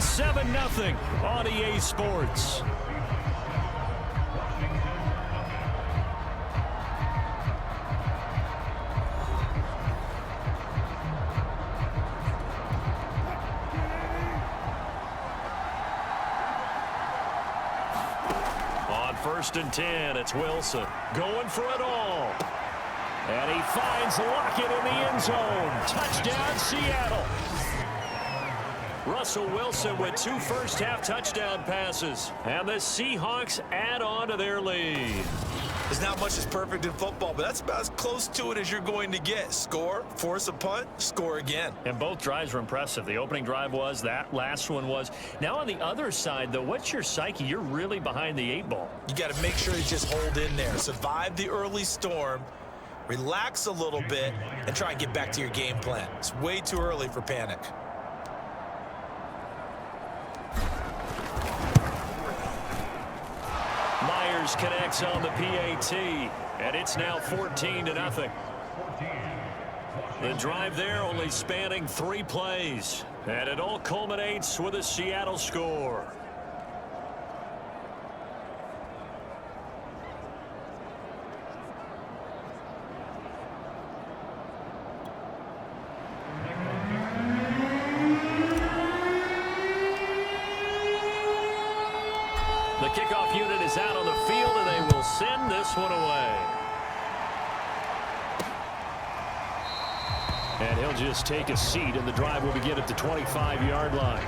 7-0 on EA Sports. On 1st and 10, it's Wilson going for it all. And he finds Lockett in the end zone. Touchdown, Seattle. Russell Wilson with 2 first-half touchdown passes. And the Seahawks add on to their lead. There's not much that's perfect in football, but that's about as close to it as you're going to get. Score, force a punt, score again. And both drives were impressive. The opening drive was, that last one was. Now on the other side, though, what's your psyche? You're really behind the 8 ball. You got to make sure you just hold in there. Survive the early storm, relax a little bit, and try and get back to your game plan. It's way too early for panic. Myers connects on the PAT, and it's now 14-0. The drive there only spanning 3 plays, and it all culminates with a Seattle score. The kickoff unit is out on the field, and they will send this one away. And he'll just take a seat, and the drive will begin at the 25-yard line.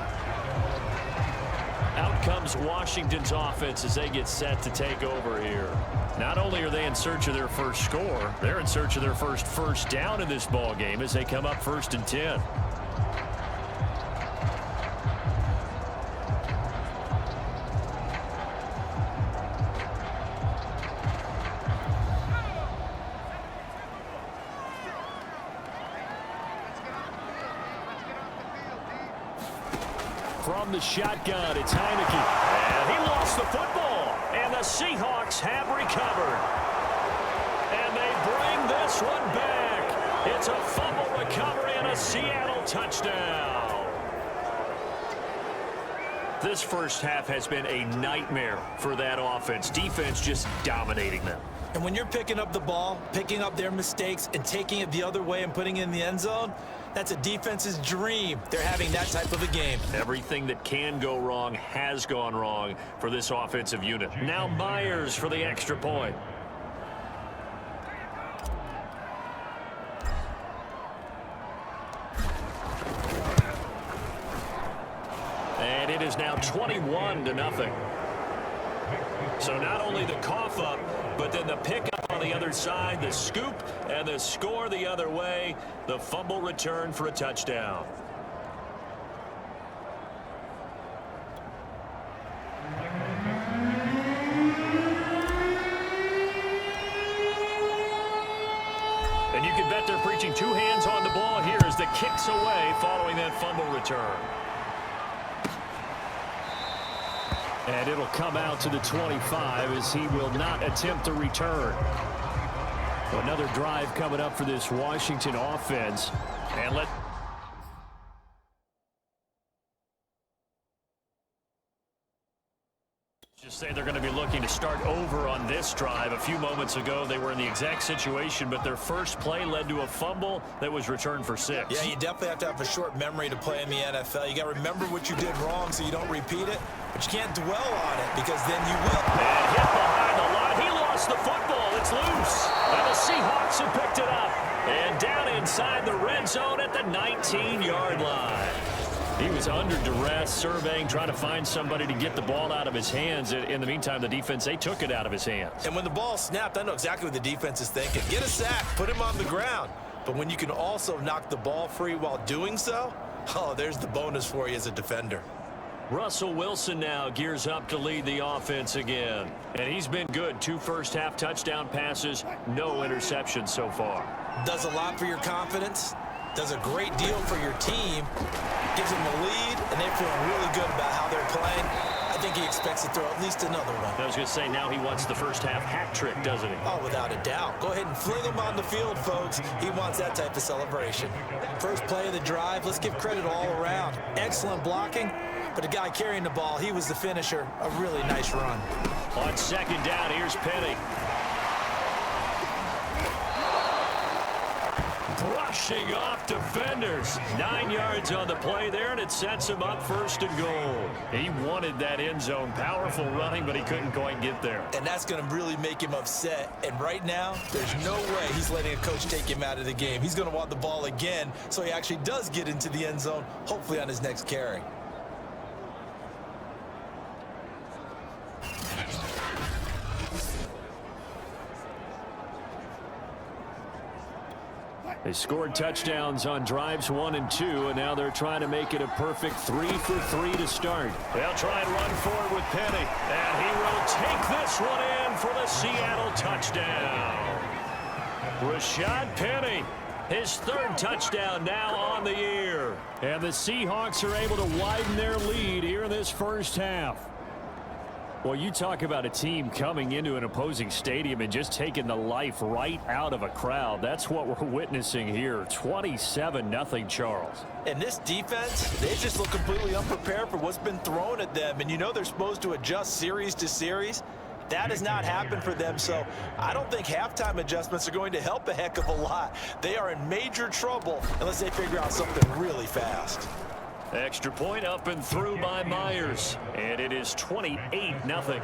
Out comes Washington's offense as they get set to take over here. Not only are they in search of their first score, they're in search of their first down in this ball game as they come up 1st and 10. From the shotgun, it's Heineke. And he lost the football. And the Seahawks have recovered. And they bring this one back. It's a fumble recovery and a Seattle touchdown. This first half has been a nightmare for that offense. Defense just dominating them. And when you're picking up the ball, picking up their mistakes, and taking it the other way and putting it in the end zone, that's a defense's dream. They're having that type of a game. Everything that can go wrong has gone wrong for this offensive unit. Now Myers for the extra point. And it is now 21-0. So not only the cough up, but then the pickup on the other side, the scoop, and the score the other way. The fumble return for a touchdown. And you can bet they're preaching 2 hands on the ball here as the kicks away following that fumble return. And it'll come out to the 25 as he will not attempt to return. Another drive coming up for this Washington offense. And just say they're going to be looking to start over on this drive. A few moments ago, they were in the exact situation, but their first play led to a fumble that was returned for 6. Yeah, you definitely have to have a short memory to play in the NFL. You got to remember what you did wrong so you don't repeat it, but you can't dwell on it because then you will. And hit behind the line. He lost the football. It's loose. And the Seahawks have picked it up. And down inside the red zone at the 19-yard line. He was under duress, surveying, trying to find somebody to get the ball out of his hands. In the meantime, the defense, they took it out of his hands. And when the ball snapped, I know exactly what the defense is thinking. Get a sack, put him on the ground. But when you can also knock the ball free while doing so, oh, there's the bonus for you as a defender. Russell Wilson now gears up to lead the offense again. And he's been good. 2 first-half touchdown passes, no interceptions so far. Does a lot for your confidence. Does a great deal for your team. Gives them the lead, and they're feeling really good about how they're playing. I think he expects to throw at least another one. I was going to say, now he wants the first-half hat trick, doesn't he? Oh, without a doubt. Go ahead and fling him on the field, folks. He wants that type of celebration. First play of the drive, let's give credit all around. Excellent blocking, but the guy carrying the ball, he was the finisher. A really nice run. On second down, here's Penny. Brushing off defenders. 9 yards on the play there, and it sets him up first and goal. He wanted that end zone. Powerful running, but he couldn't quite get there. And that's going to really make him upset. And right now, there's no way he's letting a coach take him out of the game. He's going to want the ball again, so he actually does get into the end zone, hopefully on his next carry. They scored touchdowns on drives 1 and 2, and now they're trying to make it a perfect 3 for 3 to start. They'll try and run forward with Penny, and he will take this one in for the Seattle touchdown. Rashad Penny, his 3rd touchdown now on the year. And the Seahawks are able to widen their lead here in this first half. Well, you talk about a team coming into an opposing stadium and just taking the life right out of a crowd. That's what we're witnessing here. 27-0, Charles. And this defense, they just look completely unprepared for what's been thrown at them. And you know they're supposed to adjust series to series. That has not happened for them, so I don't think halftime adjustments are going to help a heck of a lot. They are in major trouble unless they figure out something really fast. Extra point up and through by Myers, and it is 28-0.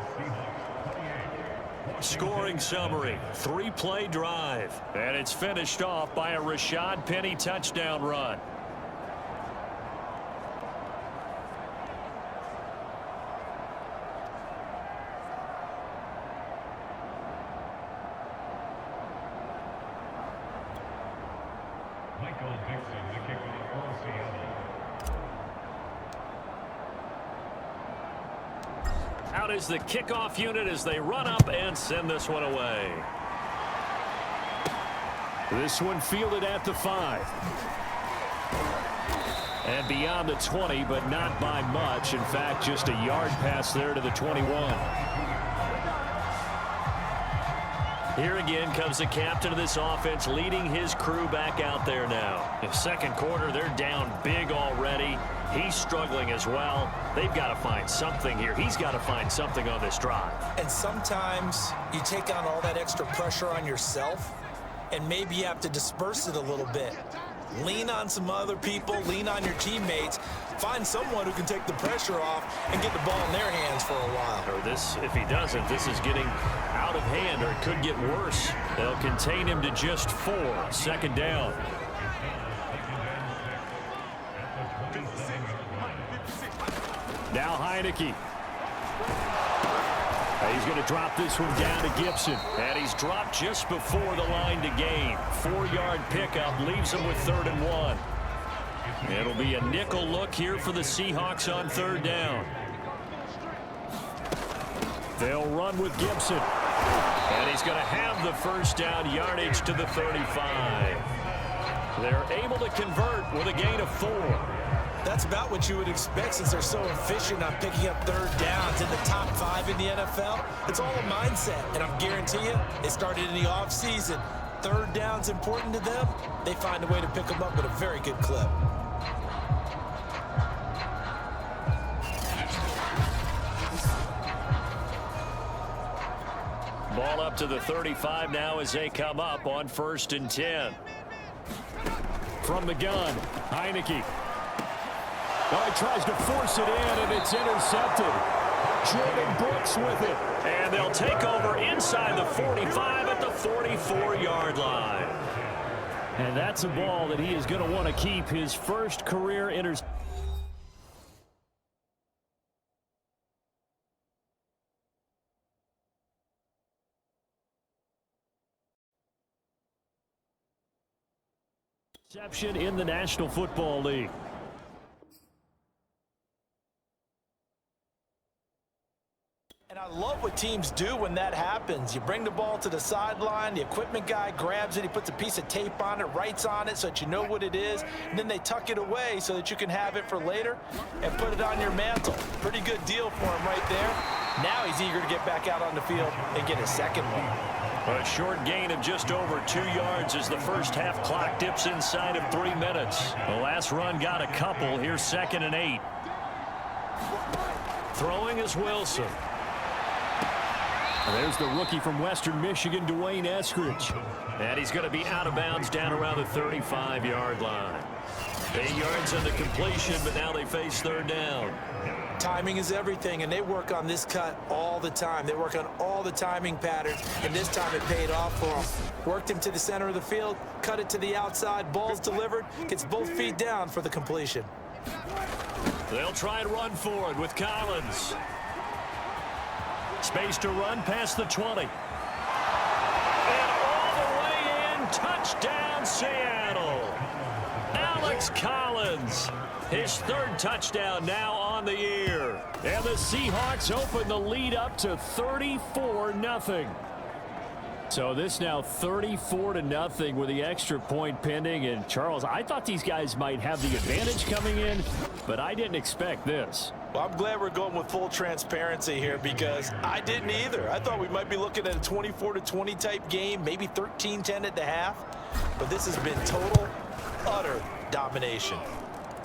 Scoring summary, 3-play drive, and it's finished off by a Rashad Penny touchdown run. Out is the kickoff unit as they run up and send this one away. This one fielded at the 5. And beyond the 20, but not by much. In fact, just a yard pass there to the 21. Here again comes the captain of this offense leading his crew back out there now. In second quarter, they're down big already. He's struggling as well. They've got to find something here. He's got to find something on this drive. And sometimes you take on all that extra pressure on yourself, and maybe you have to disperse it a little bit. Lean on some other people, lean on your teammates, find someone who can take the pressure off and get the ball in their hands for a while. Or this, if he doesn't, this is getting out of hand, or it could get worse. They'll contain him to just 4. Second down. Now Heineke. He's going to drop this one down to Gibson. And he's dropped just before the line to gain. 4-yard pickup leaves him with 3rd and 1. It'll be a nickel look here for the Seahawks on 3rd down. They'll run with Gibson. And he's going to have the first down, yardage to the 35. They're able to convert with a gain of 4. That's about what you would expect since they're so efficient on picking up 3rd downs in the top 5 in the NFL. It's all a mindset, and I'm guarantee you, it started in the offseason. 3rd down's important to them. They find a way to pick them up at a very good clip. Ball up to the 35 now as they come up on 1st and 10. From the gun, Heineke. Oh, he tries to force it in, and it's intercepted. Jordan Brooks with it. And they'll take over inside the 45 at the 44-yard line. And that's a ball that he is going to want to keep, his first career interception. In the National Football League. And I love what teams do when that happens. You bring the ball to the sideline, the equipment guy grabs it, he puts a piece of tape on it, writes on it so that you know what it is, and then they tuck it away so that you can have it for later and put it on your mantle. Pretty good deal for him right there. Now he's eager to get back out on the field and get his second one. A short gain of just over 2 yards as the first half clock dips inside of 3 minutes. The last run got a couple. Here's 2nd and 8. Throwing is Wilson. There's the rookie from Western Michigan, Dwayne Eskridge. And he's going to be out of bounds down around the 35-yard line. 8 yards on the completion, but now they face third down. Timing is everything, and they work on this cut all the time. They work on all the timing patterns, and this time it paid off for them. Worked him to the center of the field, cut it to the outside, ball's delivered, gets both feet down for the completion. They'll try and run forward with Collins. Space to run past the 20. And all the way in, touchdown Seattle. Alex Collins, his third touchdown now on the year. And the Seahawks open the lead up to 34-0. So this now 34-0 with the extra point pending. And Charles, I thought these guys might have the advantage coming in, but I didn't expect this. Well, I'm glad we're going with full transparency here because I didn't either. I thought we might be looking at a 24-20 type game, maybe 13-10 at the half. But this has been total, utter domination.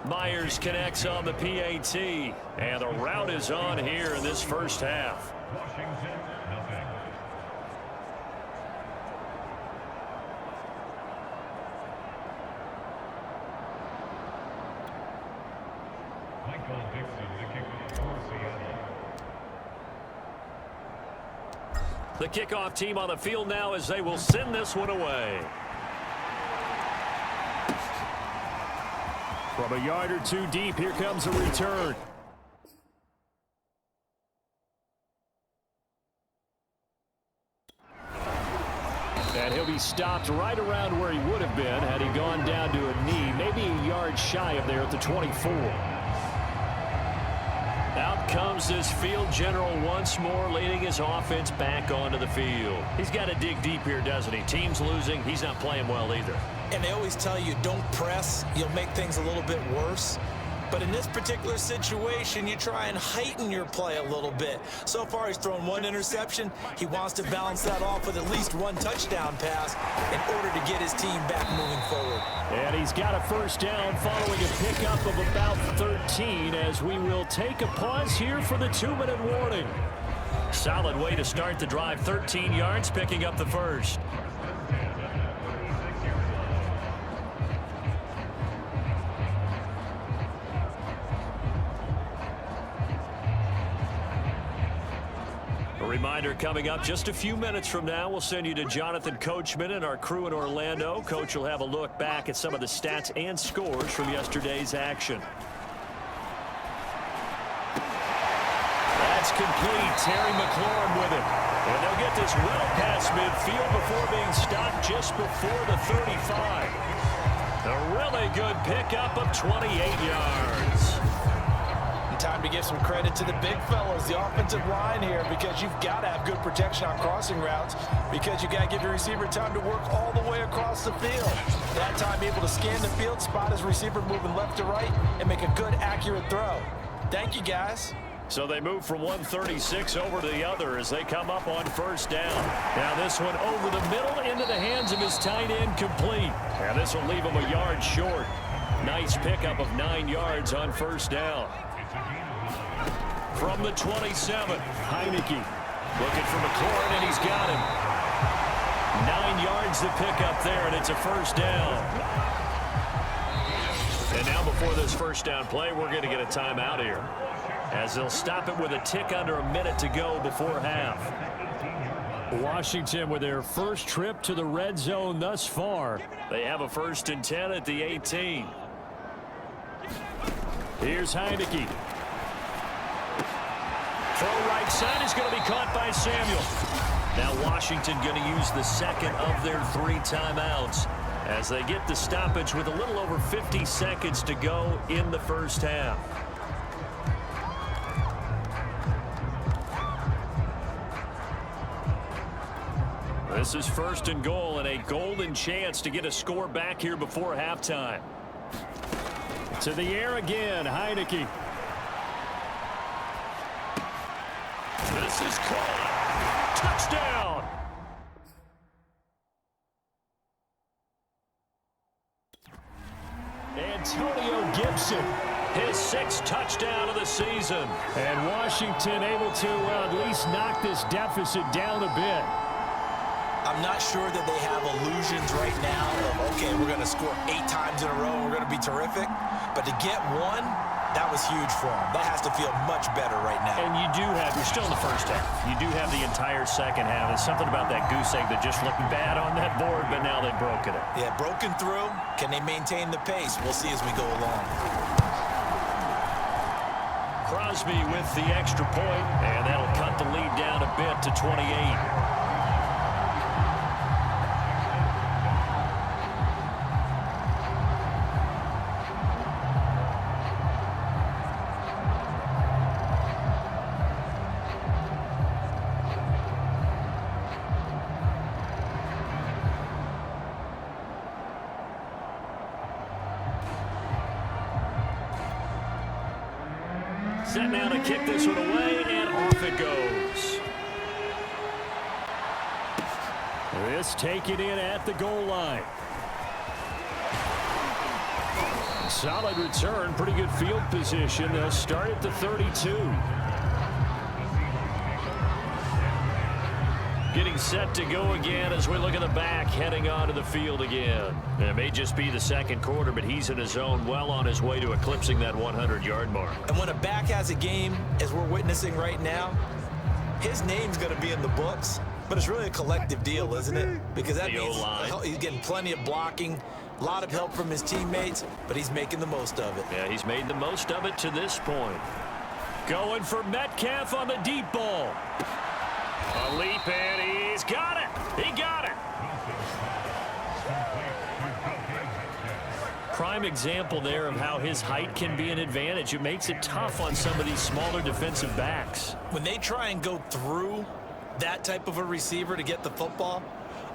Myers connects on the PAT, and the route is on here in this first half. The kickoff team on the field now as they will send this one away. From a yard or two deep, here comes a return. And he'll be stopped right around where he would have been had he gone down to a knee, maybe a yard shy of there at the 24. Out comes this field general once more, leading his offense back onto the field. He's got to dig deep here, doesn't he? Team's losing. He's not playing well either. And they always tell you, don't press. You'll make things a little bit worse. But in this particular situation, you try and heighten your play a little bit. So far, he's thrown one interception. He wants to balance that off with at least one touchdown pass in order to get his team back moving forward. And he's got a first down following a pickup of about 13 as we will take a pause here for the 2-minute warning. Solid way to start the drive. 13 yards, picking up the first. Reminder coming up just a few minutes from now, we'll send you to Jonathan Coachman and our crew in Orlando. Coach will have a look back at some of the stats and scores from yesterday's action. That's complete. Terry McLaurin with it. And they'll get this well past midfield before being stopped just before the 35. A really good pickup of 28 yards. Time to give some credit to the big fellas, the offensive line here, because you've got to have good protection on crossing routes because you got to give your receiver time to work all the way across the field. That time able to scan the field, spot his receiver moving left to right, and make a good, accurate throw. Thank you, guys. So they move from 136 over to the other as they come up on first down. Now this one over the middle into the hands of his tight end, complete. And this will leave him a yard short. Nice pickup of 9 yards on first down. From the 27, Heineke looking for McLaurin, and he's got him. 9 yards to pick up there, and it's a first down. And now before this first down play, we're going to get a timeout here, as they'll stop it with a tick under a minute to go before half. Washington with their first trip to the red zone thus far. They have a 1st and 10 at the 18. Here's Heineke. Throw right side is going to be caught by Samuel. Now Washington going to use the second of their 3 timeouts as they get the stoppage with a little over 50 seconds to go in the first half. This is 1st and goal and a golden chance to get a score back here before halftime. To the air again, Heineke. This is caught. Touchdown. Antonio Gibson his 6th touchdown of the season. And Washington able to at least knock this deficit down a bit. I'm not sure that they have illusions right now of, okay, we're going to score 8 times in a row and we're going to be terrific. But to get one, that was huge for them. That has to feel much better right now. And you're still in the first half. You do have the entire second half. There's something about that goose egg that just looked bad on that board, but now they've broken it. Yeah, broken through. Can they maintain the pace? We'll see as we go along. Crosby with the extra point, and that'll cut the lead down a bit to 28. Set now to kick this one away, and off it goes. This taken in at the goal line. Solid return, pretty good field position. They'll start at the 32. Getting set to go again as we look at the back heading onto the field again. It may just be the second quarter, but he's in his zone, well on his way to eclipsing that 100-yard mark. And when a back has a game, as we're witnessing right now, his name's going to be in the books, but it's really a collective deal, isn't it? Because that means he's getting plenty of blocking, a lot of help from his teammates, but he's making the most of it. Yeah, he's made the most of it to this point. Going for Metcalf on the deep ball. A leap, and he's got it. He got it. Prime example there of how his height can be an advantage. It makes it tough on some of these smaller defensive backs. When they try and go through that type of a receiver to get the football,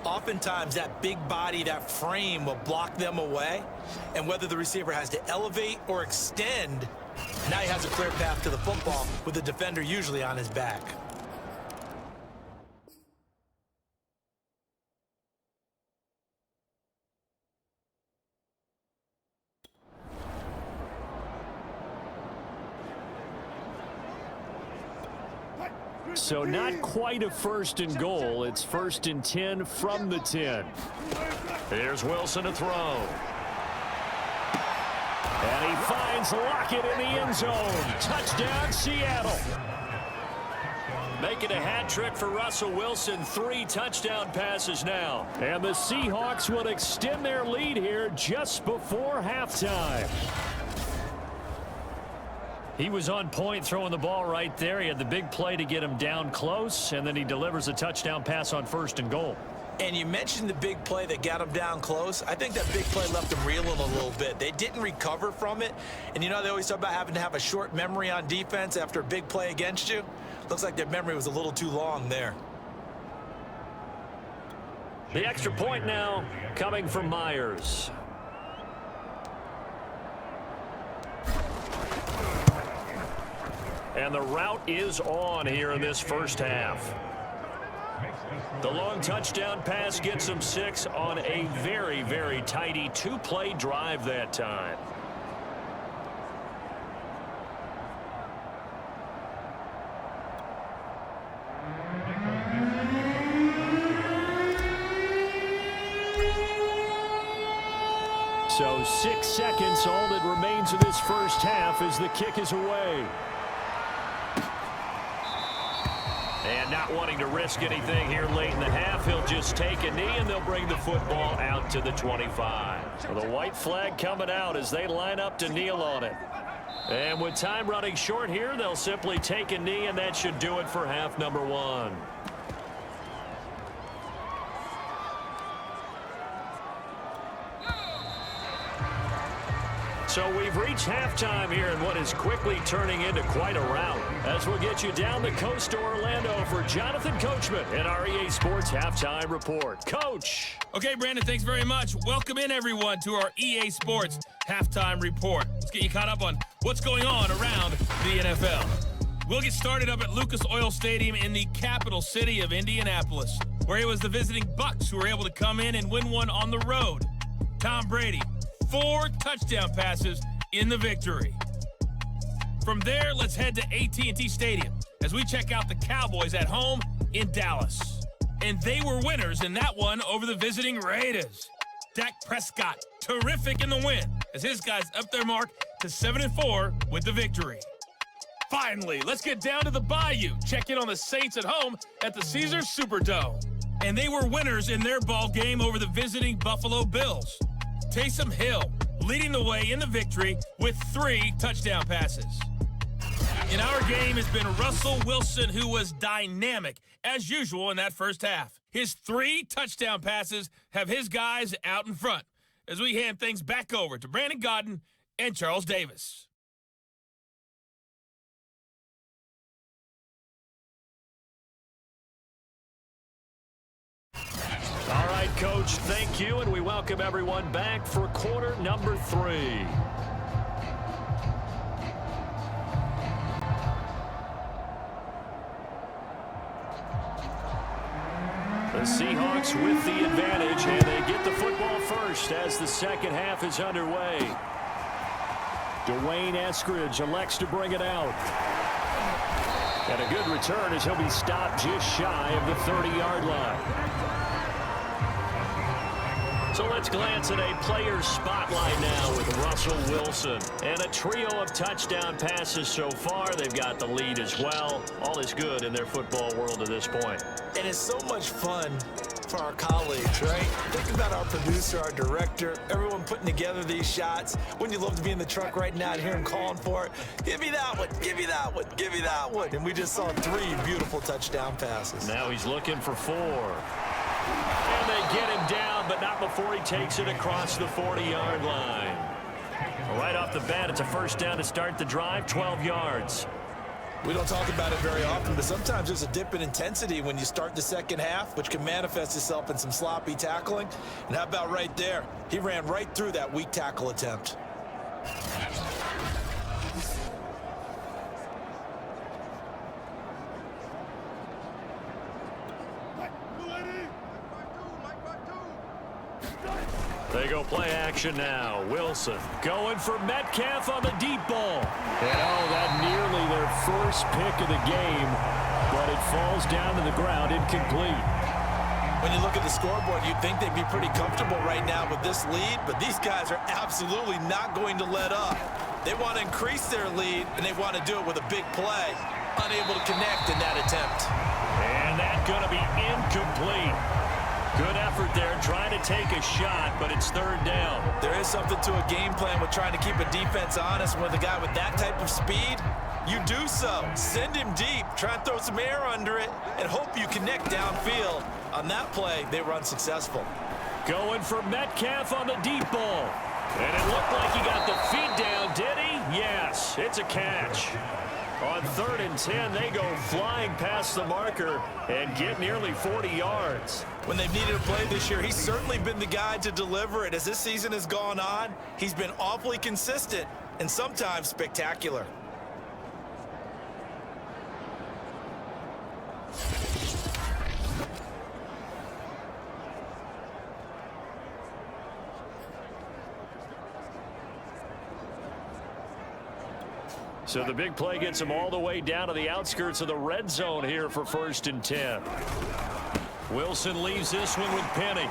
oftentimes that big body, that frame will block them away. And whether the receiver has to elevate or extend, now he has a clear path to the football with the defender usually on his back. So not quite a first and goal. It's 1st and 10 from the 10. Here's Wilson to throw. And he finds Lockett in the end zone. Touchdown, Seattle. Making a hat trick for Russell Wilson. 3 touchdown passes now. And the Seahawks will extend their lead here just before halftime. He was on point throwing the ball right there. He had the big play to get him down close, and then he delivers a touchdown pass on 1st and goal. And you mentioned the big play that got him down close. I think that big play left him reeling a little bit. They didn't recover from it. And you know, they always talk about having to have a short memory on defense after a big play against you. Looks like their memory was a little too long there. The extra point now coming from Myers. And the route is on here in this first half. The long touchdown pass gets him 6 on a very, very tidy 2-play drive that time. So 6 seconds, all that remains of this first half as the kick is away. And not wanting to risk anything here late in the half, he'll just take a knee and they'll bring the football out to the 25. So the white flag coming out as they line up to kneel on it. And with time running short here, they'll simply take a knee, and that should do it for half number 1. So we've reached halftime here in what is quickly turning into quite a rout. As we'll get you down the coast to Orlando for Jonathan Coachman in our EA Sports Halftime Report. Coach. Okay, Brandon, thanks very much. Welcome in, everyone, to our EA Sports Halftime Report. Let's get you caught up on what's going on around the NFL. We'll get started up at Lucas Oil Stadium in the capital city of Indianapolis, where it was the visiting Bucs who were able to come in and win one on the road. Tom Brady, 4 touchdown passes in the victory. From there, let's head to AT&T Stadium as we check out the Cowboys at home in Dallas. And they were winners in that one over the visiting Raiders. Dak Prescott, terrific in the win, as his guys upped their mark to 7-4 with the victory. Finally, let's get down to the Bayou. Check in on the Saints at home at the Caesars Superdome. And they were winners in their ball game over the visiting Buffalo Bills. Taysom Hill leading the way in the victory with 3 touchdown passes. In our game has been Russell Wilson, who was dynamic, as usual, in that first half. His 3 touchdown passes have his guys out in front as we hand things back over to Brandon Godden and Charles Davis. All right, Coach, thank you, and we welcome everyone back for quarter number 3. The Seahawks with the advantage, and they get the football first as the second half is underway. Dwayne Eskridge elects to bring it out. And a good return as he'll be stopped just shy of the 30-yard line. So let's glance at a player's spotlight now with Russell Wilson. And a trio of touchdown passes so far. They've got the lead as well. All is good in their football world at this point. And it's so much fun for our colleagues, right? Think about our producer, our director, everyone putting together these shots. Wouldn't you love to be in the truck right now and hear him calling for it? Give me that one, give me that one, give me that one. And we just saw 3 beautiful touchdown passes. Now he's looking for 4. And they get him down, but not before he takes it across the 40-yard line. Right off the bat, it's a first down to start the drive, 12 yards. We don't talk about it very often, but sometimes there's a dip in intensity when you start the second half, which can manifest itself in some sloppy tackling. And how about right there? He ran right through that weak tackle attempt. They go play action now. Wilson going for Metcalf on the deep ball. And that nearly their first pick of the game, but it falls down to the ground incomplete. When you look at the scoreboard, you'd think they'd be pretty comfortable right now with this lead, but these guys are absolutely not going to let up. They want to increase their lead, and they want to do it with a big play. Unable to connect in that attempt. And that's going to be incomplete. Good effort there, trying to take a shot, but it's third down. There is something to a game plan with trying to keep a defense honest. With a guy with that type of speed, you do so. Send him deep, try and throw some air under it, and hope you connect downfield. On that play, they were unsuccessful. Going for Metcalf on the deep ball. And it looked like he got the feet down, did he? Yes, it's a catch. On 3rd and 10, they go flying past the marker and get nearly 40 yards. When they've needed a play this year, he's certainly been the guy to deliver it. As this season has gone on, he's been awfully consistent and sometimes spectacular. So the big play gets him all the way down to the outskirts of the red zone here for 1st and 10. Wilson leaves this one with Penny.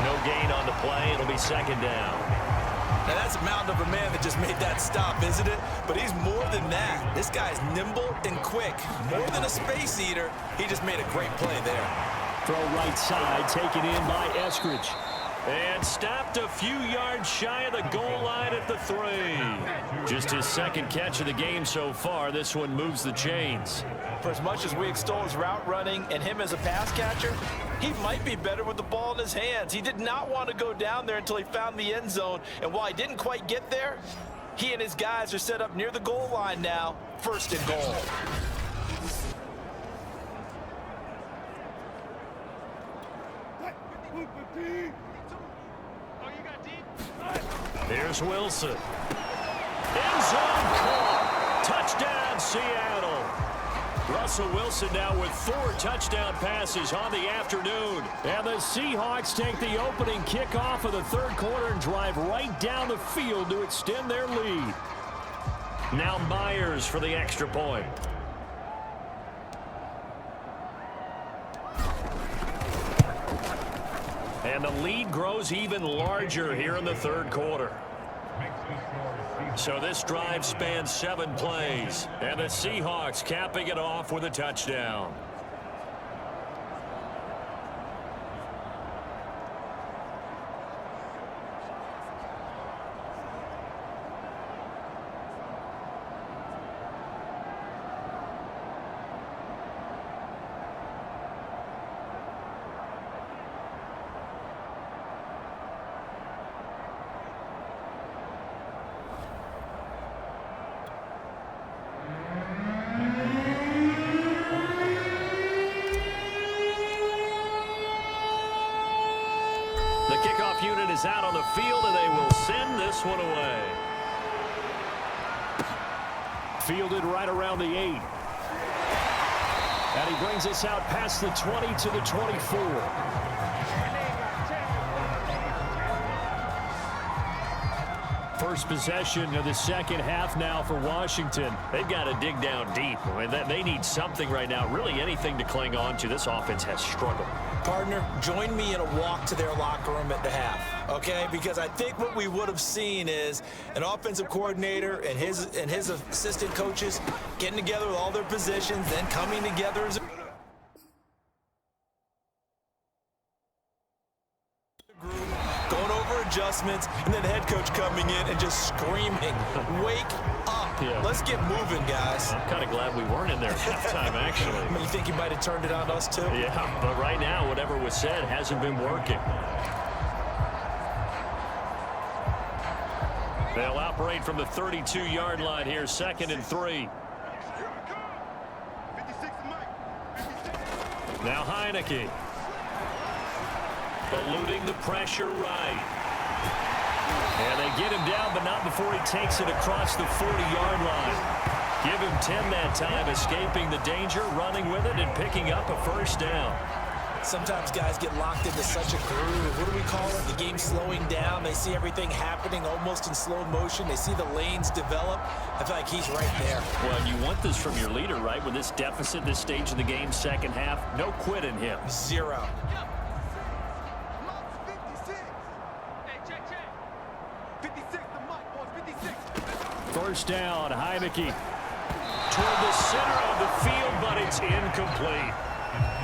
No gain on the play. It'll be 2nd down. Now that's a mountain of a man that just made that stop, isn't it? But he's more than that. This guy's nimble and quick. More than a space eater, he just made a great play there. Throw right side, taken in by Eskridge. And stopped a few yards shy of the goal line at the 3. Just his 2nd catch of the game so far. This one moves the chains. For as much as we extol his route running and him as a pass catcher, he might be better with the ball in his hands. He did not want to go down there until he found the end zone. And while he didn't quite get there, he and his guys are set up near the goal line now. 1st and goal. Here's Wilson. End zone caught. Touchdown, Seattle. Russell Wilson now with 4 touchdown passes on the afternoon. And the Seahawks take the opening kickoff of the 3rd quarter and drive right down the field to extend their lead. Now Myers for the extra point. And the lead grows even larger here in the third quarter. So this drive spans 7 plays, and the Seahawks capping it off with a touchdown. The kickoff unit is out on the field, and they will send this one away. Fielded right around the 8. And he brings us out past the 20 to the 24. First possession of the second half now for Washington. They've got to dig down deep. I mean, they need something right now, really anything to cling on to. This offense has struggled. Partner, join me in a walk to their locker room at the half, okay? Because I think what we would have seen is an offensive coordinator and his assistant coaches getting together with all their positions, then coming together as a group, going over adjustments, and then the head coach coming in and just screaming, "Wake up. Yeah. Let's get moving, guys." I'm kind of glad we weren't in there at halftime, actually. I mean, you think he might have turned it on us, too? Yeah, but right now, whatever was said hasn't been working. They'll operate from the 32-yard line here, 2nd and 3. Now Heineke. Eluding the pressure right. And they get him down, but not before he takes it across the 40-yard line. Give him 10 that time, escaping the danger, running with it, and picking up a first down. Sometimes guys get locked into such a groove. What do we call it? The game slowing down. They see everything happening almost in slow motion. They see the lanes develop. I feel like he's right there. Well, you want this from your leader, right? With this deficit, this stage of the game, second half, no quit in him. 0. First down, Heineke. Toward the center of the field, but it's incomplete.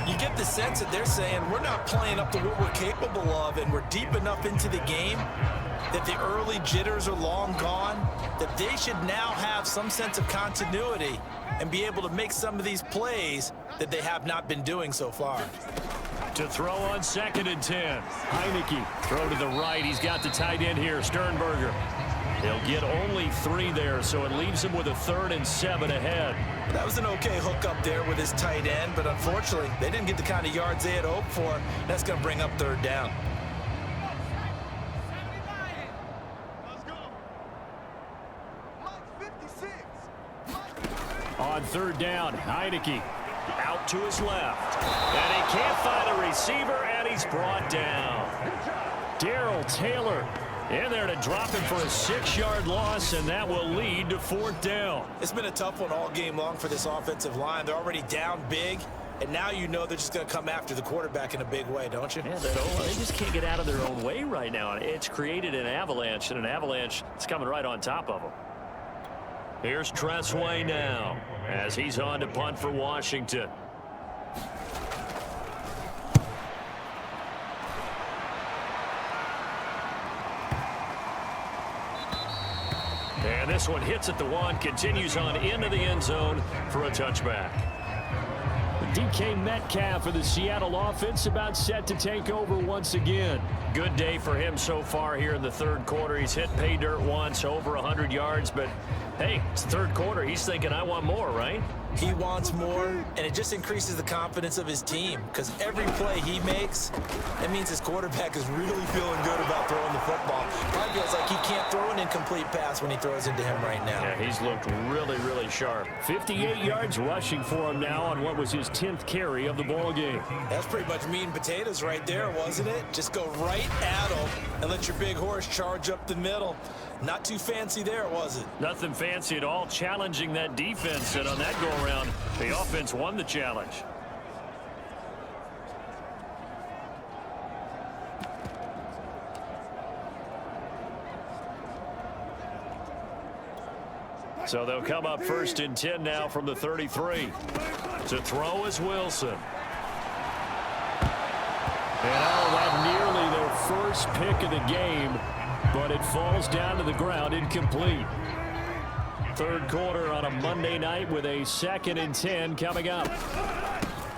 You get the sense that they're saying we're not playing up to what we're capable of, and we're deep enough into the game that the early jitters are long gone, that they should now have some sense of continuity and be able to make some of these plays that they have not been doing so far. To throw on 2nd and 10. Heineke, throw to the right. He's got the tight end here, Sternberger. He'll get only 3 there, so it leaves him with a 3rd and 7 ahead. That was an okay hook up there with his tight end, but unfortunately, they didn't get the kind of yards they had hoped for. That's going to bring up 3rd down. On 3rd down, Heineke out to his left. And he can't find a receiver, and he's brought down. Darrell Taylor in there to drop him for a 6-yard loss, and that will lead to 4th down. It's been a tough one all game long for this offensive line. They're already down big, and now you know they're just going to come after the quarterback in a big way, don't you? Yeah, they just can't get out of their own way right now. It's created an avalanche, and an avalanche is coming right on top of them. Here's Tressway now as he's on to punt for Washington. And this one hits at the 1, continues on into the end zone for a touchback. DK Metcalf of the Seattle offense about set to take over once again. Good day for him so far here in the 3rd quarter. He's hit pay dirt once, over 100 yards, but hey, it's the 3rd quarter. He's thinking, I want more, right? He wants more, and it just increases the confidence of his team because every play he makes, that means his quarterback is really feeling good about throwing the football. Probably feels like he can't throw an incomplete pass when he throws into him right now. Yeah, he's looked really, really sharp. 58 yards rushing for him now on what was his 10th carry of the ball game. That's pretty much meat and potatoes right there, wasn't it? Just go right at him and let your big horse charge up the middle. Not too fancy there, was it? Nothing fancy at all, challenging that defense, and on that go-around, the offense won the challenge. So they'll come up 1st and 10 now from the 33. To throw is Wilson. And that nearly their first pick of the game, but it falls down to the ground incomplete. Third quarter on a Monday night with a 2nd and 10 coming up.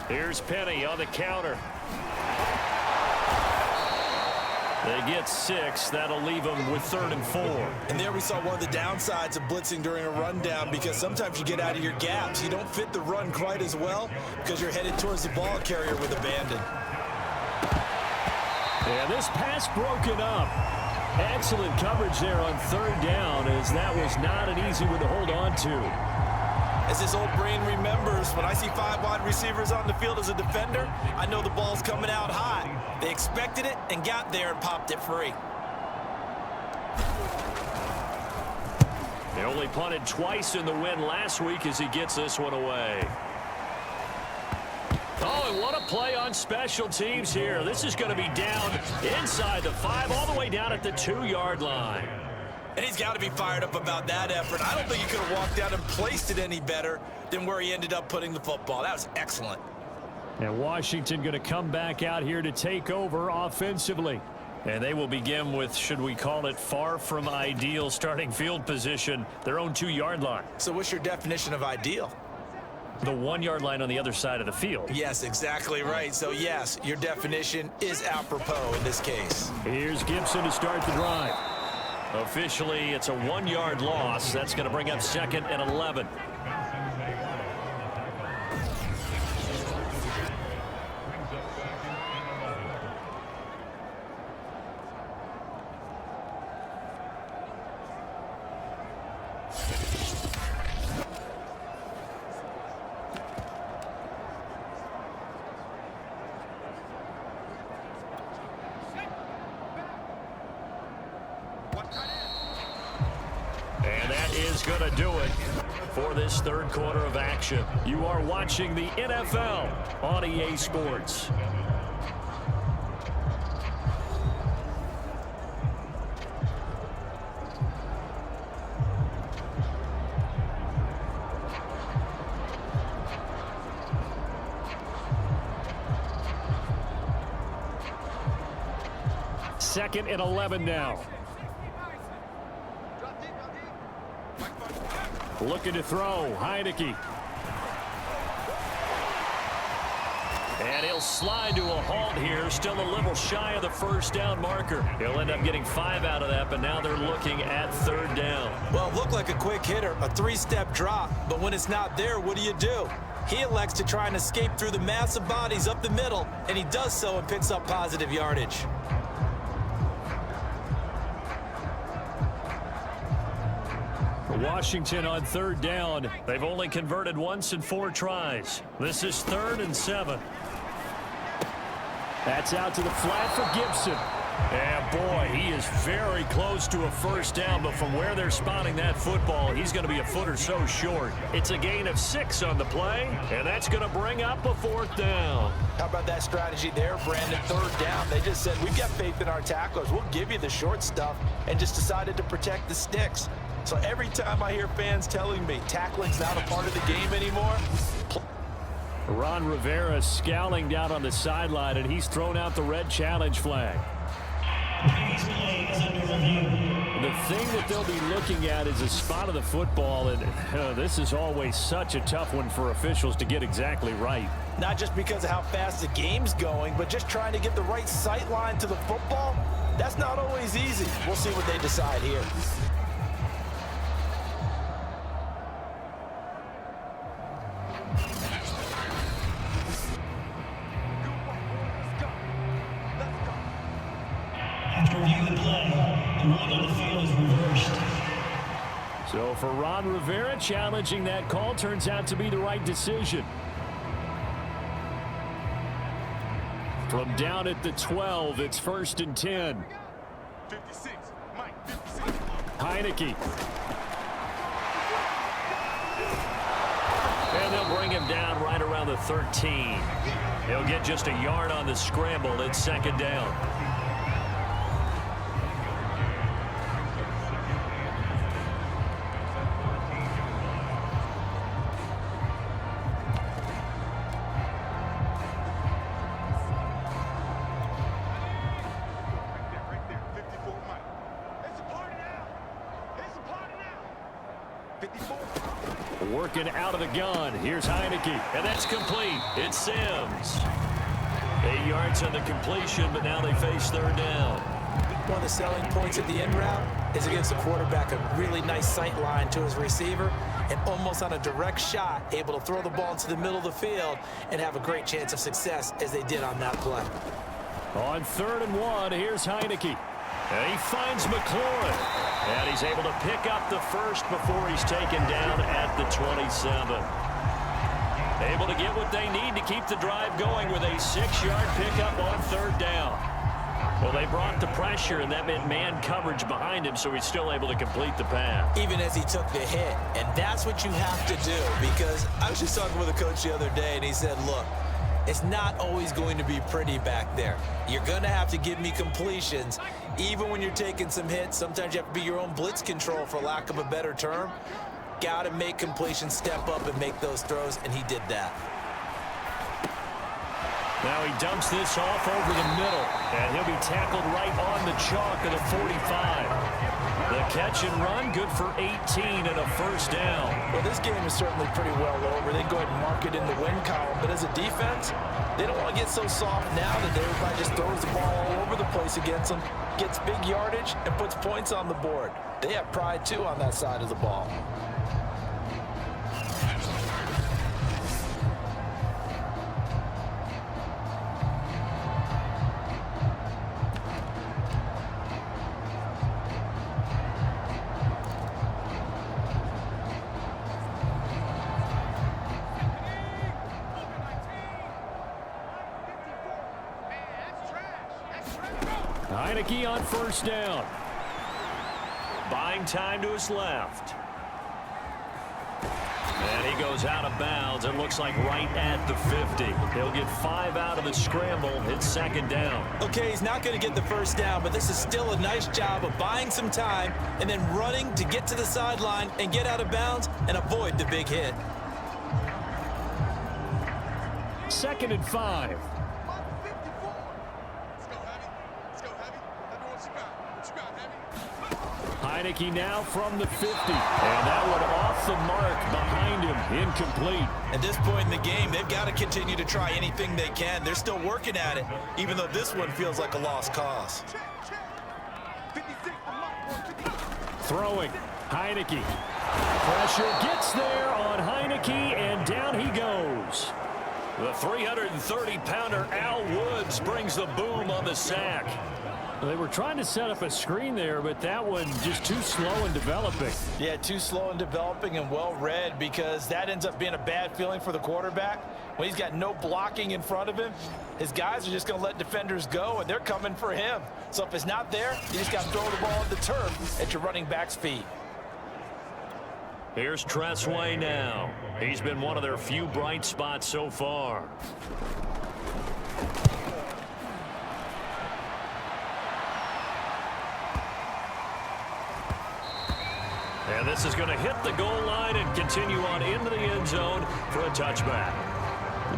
Here's Penny on the counter. They get 6. That'll leave them with 3rd and 4. And there we saw one of the downsides of blitzing during a rundown, because sometimes you get out of your gaps. You don't fit the run quite as well because you're headed towards the ball carrier with abandon. Yeah, this pass broken up. Excellent coverage there on 3rd down, as that was not an easy one to hold on to. As his old brain remembers, when I see 5 wide receivers on the field as a defender, I know the ball's coming out high. They expected it and got there and popped it free. They only punted twice in the win last week as he gets this one away. Oh, and what a play on special teams here. This is going to be down inside the 5, all the way down at the 2-yard line. And he's got to be fired up about that effort. I don't think he could have walked out and placed it any better than where he ended up putting the football. That was excellent. And Washington going to come back out here to take over offensively. And they will begin with, should we call it, far from ideal starting field position, their own 2-yard line. So what's your definition of ideal? The 1-yard line on the other side of the field. Yes, exactly right. So, yes, your definition is apropos in this case. Here's Gibson to start the drive. Officially, it's a 1-yard loss. That's going to bring up 2nd and 11. And that is going to do it for this 3rd quarter of action. You are watching the NFL on EA Sports. Second and 11 now. Looking to throw, Heineke. And he'll slide to a halt here, still a little shy of the 1st down marker. He'll end up getting 5 out of that, but now they're looking at 3rd down. Well, it looked like a quick hitter, a 3-step drop, but when it's not there, what do? He elects to try and escape through the massive bodies up the middle, and he does so and picks up positive yardage. Washington on 3rd down. They've only converted once in 4 tries. This is 3rd and 7. That's out to the flat for Gibson. And boy, he is very close to a 1st down, but from where they're spotting that football, he's going to be a foot or so short. It's a gain of 6 on the play, and that's going to bring up a 4th down. How about that strategy there, Brandon? 3rd down. They just said, we've got faith in our tacklers. We'll give you the short stuff, and just decided to protect the sticks. So every time I hear fans telling me tackling's not a part of the game anymore. Ron Rivera scowling down on the sideline, and he's thrown out the red challenge flag. The thing that they'll be looking at is a spot of the football, and this is always such a tough one for officials to get exactly right. Not just because of how fast the game's going, but just trying to get the right sight line to the football. That's not always easy. We'll see what they decide here. After reviewing the play, the ruling on the field is reversed. So for Ron Rivera, challenging that call turns out to be the right decision. From down at the 12, it's 1st and 10. 56, Mike, 56. Heineke. And they'll bring him down right around the 13. He'll get just a yard on the scramble. It's second down. Working out of the gun. Here's Heineke. And that's complete. It's Sims. 8 yards on the completion, but now they face third down. One of the selling points of the end route is against the quarterback, a really nice sight line to his receiver, and almost on a direct shot, able to throw the ball into the middle of the field and have a great chance of success as they did on that play. On 3rd and 1, here's Heineke. And he finds McLaurin. And he's able to pick up the first before he's taken down at the 27. Able to get what they need to keep the drive going with a 6-yard pickup on 3rd down. Well, they brought the pressure, and that meant man coverage behind him, so he's still able to complete the pass. Even as he took the hit, and that's what you have to do, because I was just talking with a coach the other day, and he said, look, it's not always going to be pretty back there. You're going to have to give me completions. Even when you're taking some hits, sometimes you have to be your own blitz control, for lack of a better term. Got to make completions, step up and make those throws, and he did that. Now he dumps this off over the middle, and he'll be tackled right on the chalk of the 45. The catch and run, good for 18 and a first down. Well, this game is certainly pretty well over. They go ahead and mark it in the win column. But as a defense, they don't want to get so soft now that everybody just throws the ball all over the place against them, gets big yardage, and puts points on the board. They have pride, too, on that side of the ball. Heineke on first down. Buying time to his left. And he goes out of bounds. It looks like right at the 50. He'll get 5 out of the scramble. It's second down. Okay, he's not going to get the first down, but this is still a nice job of buying some time and then running to get to the sideline and get out of bounds and avoid the big hit. 2nd and 5. Heineke now from the 50. And that one off the mark behind him, incomplete. At this point in the game, they've got to continue to try anything they can. They're still working at it, even though this one feels like a lost cause. Throwing, Heineke. Pressure gets there on Heineke, and down he goes. The 330-pounder Al Woods brings the boom on the sack. They were trying to set up a screen there, but that one just too slow in developing. Yeah, too slow in developing and well read, because that ends up being a bad feeling for the quarterback. When he's got no blocking in front of him, his guys are just going to let defenders go, and they're coming for him. So if it's not there, you just got to throw the ball at the turf at your running back's feet. Here's Tressway now. He's been one of their few bright spots so far. And this is going to hit the goal line and continue on into the end zone for a touchback.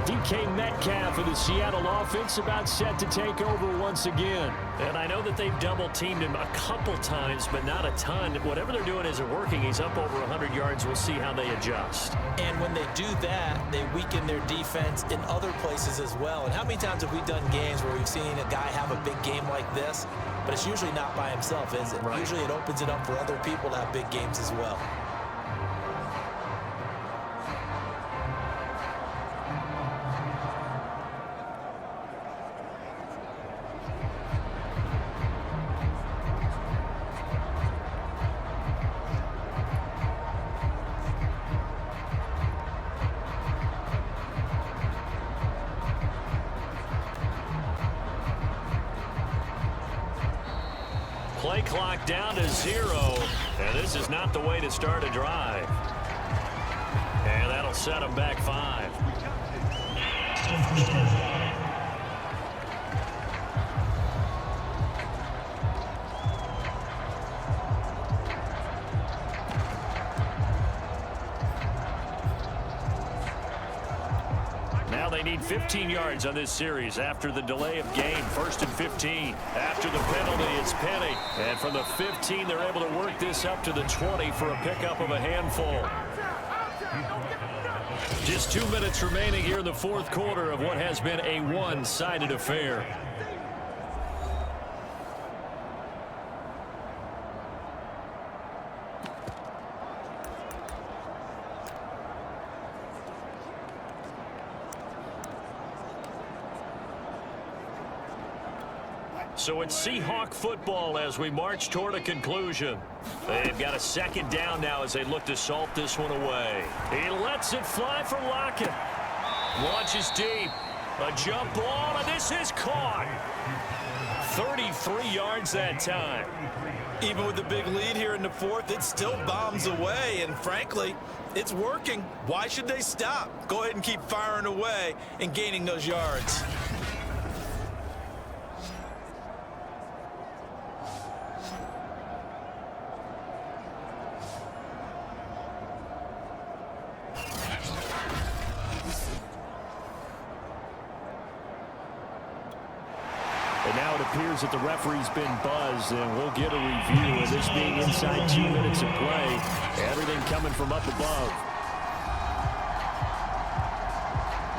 DK Metcalf of the Seattle offense about set to take over once again. And I know that they've double-teamed him a couple times, but not a ton. Whatever they're doing isn't working. He's up over 100 yards. We'll see how they adjust. And when they do that, they weaken their defense in other places as well. And how many times have we done games where we've seen a guy have a big game like this? But it's usually not by himself, is it? Right. Usually it opens it up for other people to have big games as well. play clock down to 0. And this is not the way to start a drive. And that'll set them back 5. Now they need 15 yards on this series after the delay of game. 1st and 15. After the penalty, it's Penny. And from the 15, they're able to work this up to the 20 for a pickup of a handful. Just 2 minutes remaining here in the 4th quarter of what has been a one-sided affair. So it's Seahawk football as we march toward a conclusion. They've got a 2nd down now as they look to salt this one away. He lets it fly for Lockett. Launches deep. A jump ball, and this is caught. 33 yards that time. Even with the big lead here in the 4th, it still bombs away, and frankly, it's working. Why should they stop? Go ahead and keep firing away and gaining those yards. And now it appears that the referee's been buzzed, and we'll get a review of this being inside 2 minutes of play. Everything coming from up above.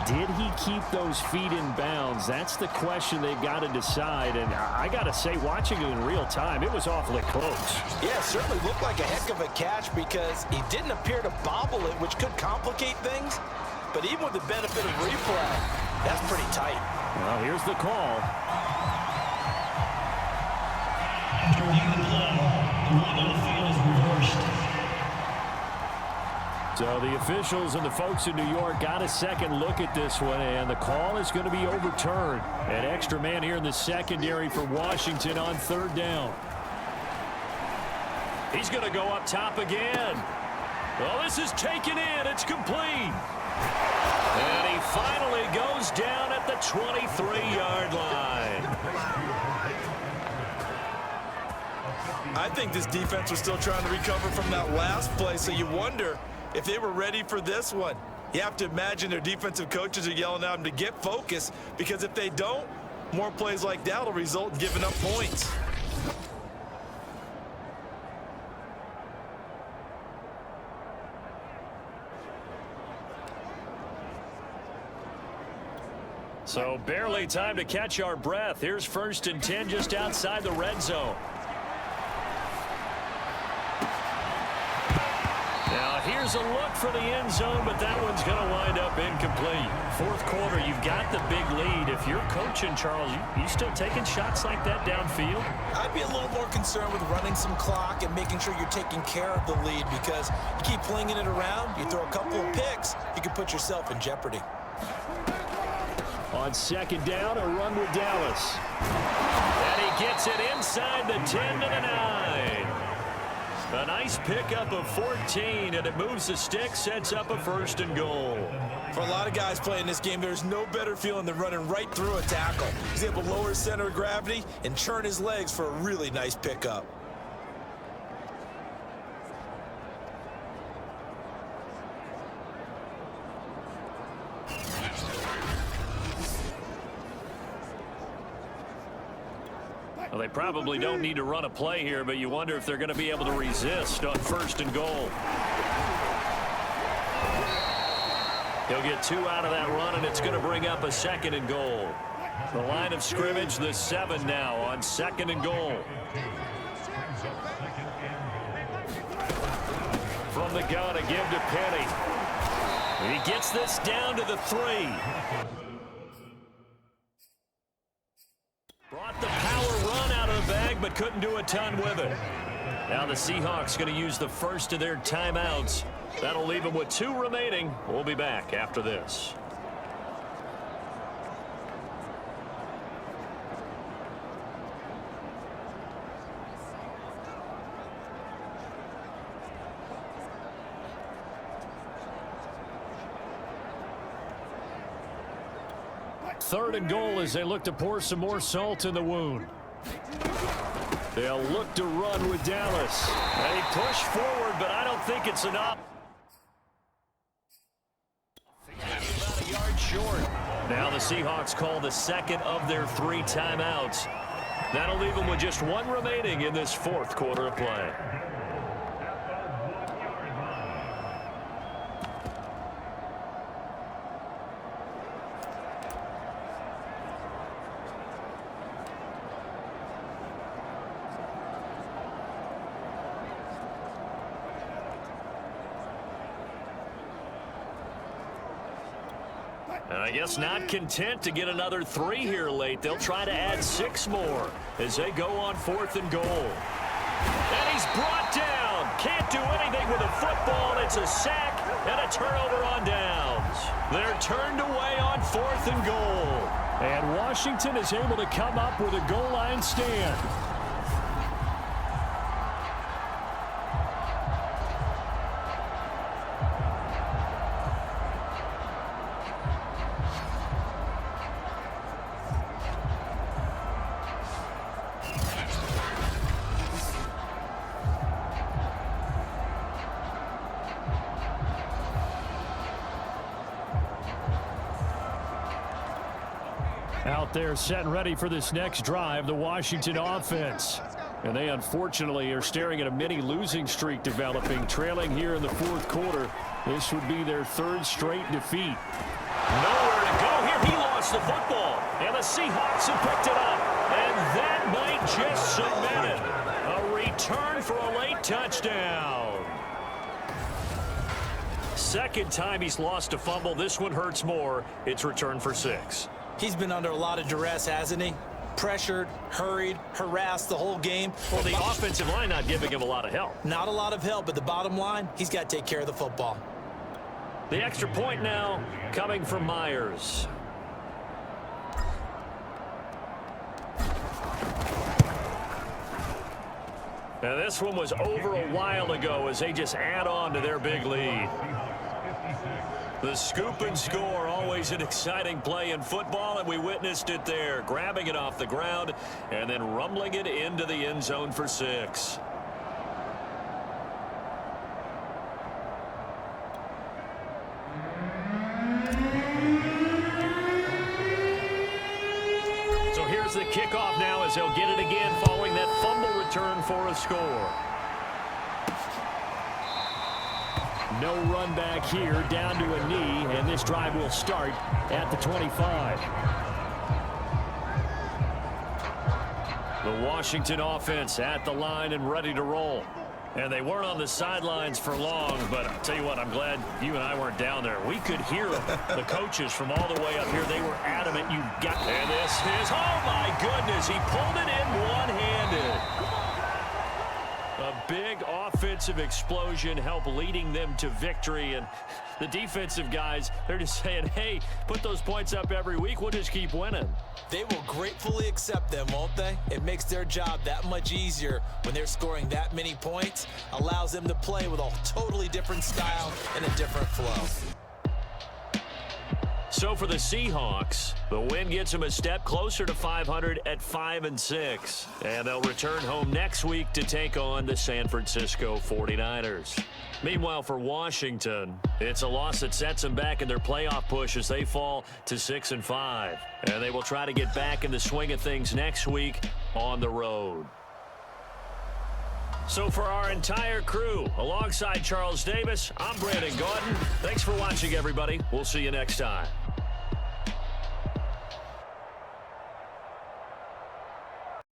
Did he keep those feet in bounds? That's the question they've got to decide. And I got to say, watching it in real time, it was awfully close. Yeah, it certainly looked like a heck of a catch because he didn't appear to bobble it, which could complicate things. But even with the benefit of replay, that's pretty tight. Well, here's the call. After reviewing the play, the ruling on the field is reversed. So the officials and the folks in New York got a second look at this one, and the call is going to be overturned. An extra man here in the secondary for Washington on 3rd down. He's going to go up top again. Well, this is taken in. It's complete. And he finally goes down at the 23-yard line. I think this defense was still trying to recover from that last play, so you wonder if they were ready for this one. You have to imagine their defensive coaches are yelling at them to get focused, because if they don't, more plays like that will result in giving up points. So barely time to catch our breath. Here's 1st and 10 just outside the red zone. Now here's a look for the end zone, but that one's going to wind up incomplete. 4th quarter, you've got the big lead. If you're coaching, Charles, you still taking shots like that downfield? I'd be a little more concerned with running some clock and making sure you're taking care of the lead, because you keep flinging it around, you throw a couple of picks, you can put yourself in jeopardy. On 2nd down, a run with Dallas. And he gets it inside the 10 to the 9. A nice pickup of 14, and it moves the stick, sets up a 1st and goal. For a lot of guys playing this game, there's no better feeling than running right through a tackle. He's able to lower his center of gravity and churn his legs for a really nice pickup. Well, they probably don't need to run a play here, but you wonder if they're going to be able to resist on 1st and goal. He'll get 2 out of that run, and it's going to bring up a 2nd and goal. The line of scrimmage, the 7 now on 2nd and goal. From the gun, a give to Penny. He gets this down to the 3. Brought the power run out of the bag, but couldn't do a ton with it. Now the Seahawks going to use the first of their timeouts. That'll leave them with 2 remaining. We'll be back after this. 3rd and goal as they look to pour some more salt in the wound. They'll look to run with Dallas. They push forward, but I don't think it's enough. About a yard short. Now the Seahawks call the second of their 3 timeouts. That'll leave them with just 1 remaining in this 4th quarter of play. And I guess not content to get another 3 here late. They'll try to add 6 more as they go on 4th and goal. And he's brought down. Can't do anything with a football. It's a sack and a turnover on downs. They're turned away on 4th and goal. And Washington is able to come up with a goal line stand. Out there set and ready for this next drive, the Washington offense. And they unfortunately are staring at a mini losing streak developing, trailing here in the 4th quarter. This would be their 3rd straight defeat. Nowhere to go here. He lost the football. And the Seahawks have picked it up. And that might just cement it. A return for a late touchdown. 2nd time he's lost a fumble. This one hurts more. It's returned for 6. He's been under a lot of duress, hasn't he? Pressured, hurried, harassed the whole game. Well, the offensive line not giving him a lot of help. Not a lot of help, but the bottom line, he's got to take care of the football. The extra point now coming from Myers. And this one was over a while ago as they just add on to their big lead. The scoop and score, always an exciting play in football, and we witnessed it there, grabbing it off the ground and then rumbling it into the end zone for 6. So here's the kickoff now as they'll get it again following that fumble return for a score. No run back here, down to a knee, and this drive will start at the 25. The Washington offense at the line and ready to roll. And they weren't on the sidelines for long, but I'll tell you what, I'm glad you and I weren't down there. We could hear the coaches from all the way up here. They were adamant. You got, and this is, oh my goodness, he pulled it in one-handed. A big offensive explosion helped leading them to victory, and the defensive guys, they're just saying, hey, put those points up every week, we'll just keep winning. They will gratefully accept them, won't they? It makes their job that much easier when they're scoring that many points, allows them to play with a totally different style and a different flow. So for the Seahawks, the win gets them a step closer to 500 at 5-6. And they'll return home next week to take on the San Francisco 49ers. Meanwhile, for Washington, it's a loss that sets them back in their playoff push as they fall to 6-5. And they will try to get back in the swing of things next week on the road. So for our entire crew, alongside Charles Davis, I'm Brandon Gaudin. Thanks for watching, everybody. We'll see you next time.